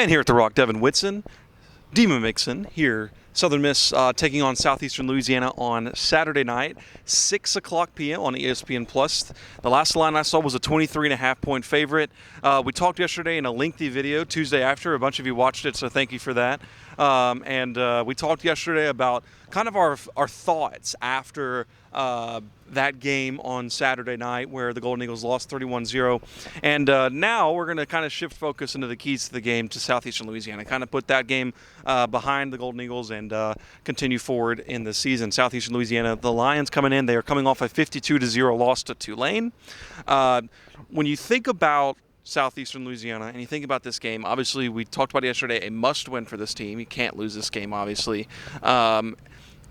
And here at the Rock, Devin, Witson, Dima, Mixon here. Southern Miss taking on Southeastern Louisiana on Saturday night, 6 o'clock p.m. on ESPN+. The last line I saw was a 23.5-point favorite. We talked yesterday in a lengthy video Tuesday after. A bunch of you watched it, so thank you for that. We talked yesterday about kind of our thoughts after that game on Saturday night where the Golden Eagles lost 31-0. And now we're going to kind of shift focus into the keys to the game to Southeastern Louisiana, kind of put that game behind the Golden Eagles and continue forward in the season. Southeastern Louisiana, the Lions coming in, they are coming off a 52-0 loss to Tulane. When you think about Southeastern Louisiana, and you think about this game, obviously we talked about it yesterday, a must-win for this team. You can't lose this game, obviously.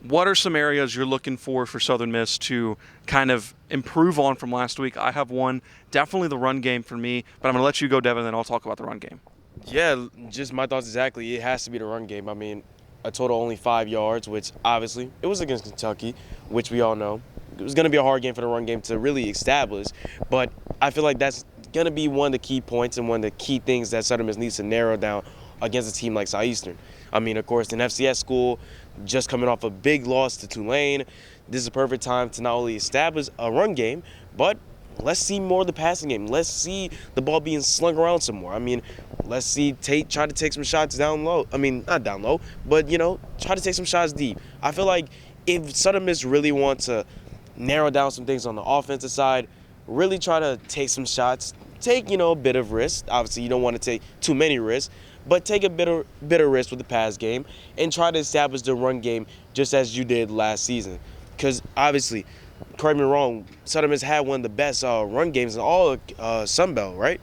What are some areas you're looking for Southern Miss to kind of improve on from last week? I have one, definitely the run game for me, but I'm going to let you go, Devin, and then I'll talk about the run game. Yeah, just my thoughts exactly. It has to be the run game. I mean, a total only 5 yards, which obviously it was against Kentucky, which we all know. It was going to be a hard game for the run game to really establish, but I feel like that's going to be one of the key points and one of the key things that Southern Miss needs to narrow down against a team like Southeastern. I mean, of course, an FCS school just coming off a big loss to Tulane. This is a perfect time to not only establish a run game, but let's see more of the passing game. Let's see the ball being slung around some more. I mean, let's see try to take some shots down low. I mean, not down low, but, try to take some shots deep. I feel like if Southern Miss really want to narrow down some things on the offensive side, really try to take some shots, take, a bit of risk. Obviously, you don't want to take too many risks, but take a bit of risk with the pass game and try to establish the run game just as you did last season. Because obviously, correct me wrong, Southern Miss had one of the best run games in all Sun Belt, right?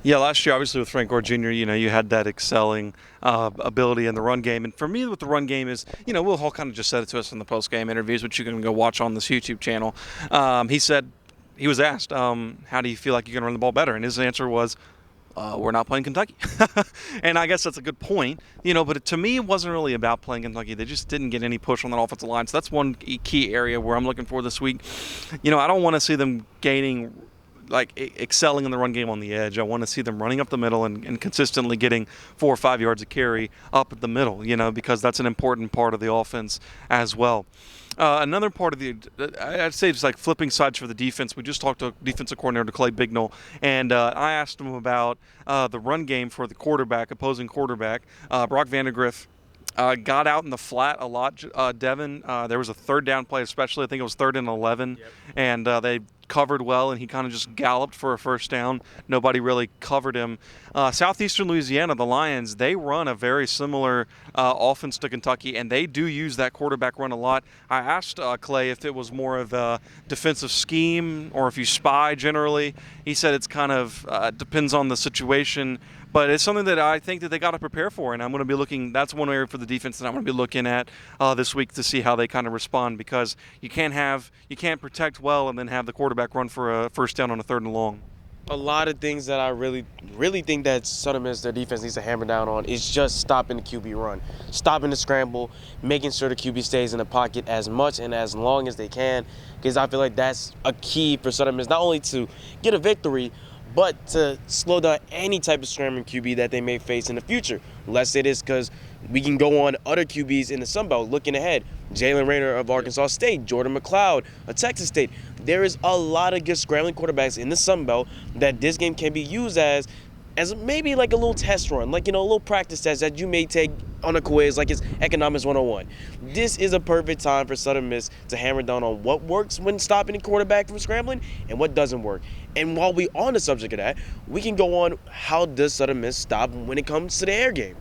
Yeah, last year, obviously, with Frank Gore Jr., you had that excelling ability in the run game. And for me, with the run game is, Will Hall kind of just said it to us in the post-game interviews, which you can go watch on this YouTube channel. He was asked, how do you feel like you can run the ball better? And his answer was, we're not playing Kentucky. And I guess that's a good point, but to me, it wasn't really about playing Kentucky. They just didn't get any push on that offensive line. So that's one key area where I'm looking for this week. I don't want to see them excelling in the run game on the edge. I want to see them running up the middle and consistently getting 4 or 5 yards of carry up at the middle, because that's an important part of the offense as well. Another part of I'd say just like flipping sides for the defense. We just talked to defensive coordinator Clay Bignell, and I asked him about the run game for the opposing quarterback. Brock Vandegrift got out in the flat a lot, Devin. There was a third down play especially. I think it was 3rd and 11, yep. And they covered well, and he kind of just galloped for a first down. Nobody really covered him. Southeastern Louisiana, the Lions, they run a very similar offense to Kentucky, and they do use that quarterback run a lot. I asked Clay if it was more of a defensive scheme or if you spy generally. He said it's kind of depends on the situation, but it's something that I think that they got to prepare for, and I'm going to be looking. That's one area for the defense that I'm going to be looking at this week to see how they kind of respond, because you can't protect well and then have the quarterback run for a first down on a 3rd and long. A lot of things that I really think that Southern Miss, their defense needs to hammer down on is just stopping the QB run, stopping the scramble, making sure the QB stays in the pocket as much and as long as they can, because I feel like that's a key for Southern Miss not only to get a victory, but to slow down any type of scrambling QB that they may face in the future. Let's say this because we can go on other QBs in the Sun Belt looking ahead. Jalen Rayner of Arkansas State, Jordan McLeod of Texas State. There is a lot of good scrambling quarterbacks in the Sun Belt that this game can be used as maybe like a little test run, like, a little practice test that you may take on a quiz, like it's Economics 101. This is a perfect time for Southern Miss to hammer down on what works when stopping a quarterback from scrambling and what doesn't work. And while we're on the subject of that, we can go on how does Southern Miss stop when it comes to the air game.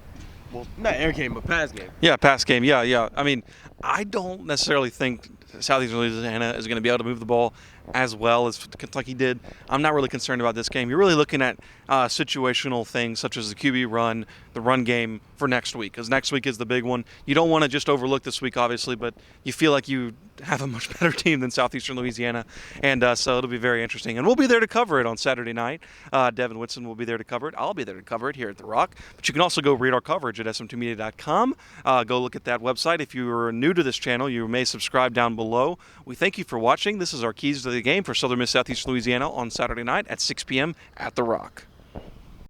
Well, not air game, but pass game. Yeah, pass game. Yeah. I mean, I don't necessarily think Southeastern Louisiana is going to be able to move the ball as well as Kentucky did. I'm not really concerned about this game. You're really looking at situational things such as the QB run, the run game for next week, because next week is the big one. You don't want to just overlook this week, obviously, but you feel like you have a much better team than Southeastern Louisiana, and so it'll be very interesting. And we'll be there to cover it on Saturday night. Devin Witson will be there to cover it. I'll be there to cover it here at The Rock. But you can also go read our coverage at sm2media.com. Go look at that website. If you are new to this channel, you may subscribe down below. We thank you for watching. This is our keys to the game for Southern Miss Southeastern Louisiana on Saturday night at 6 p.m. at The Rock.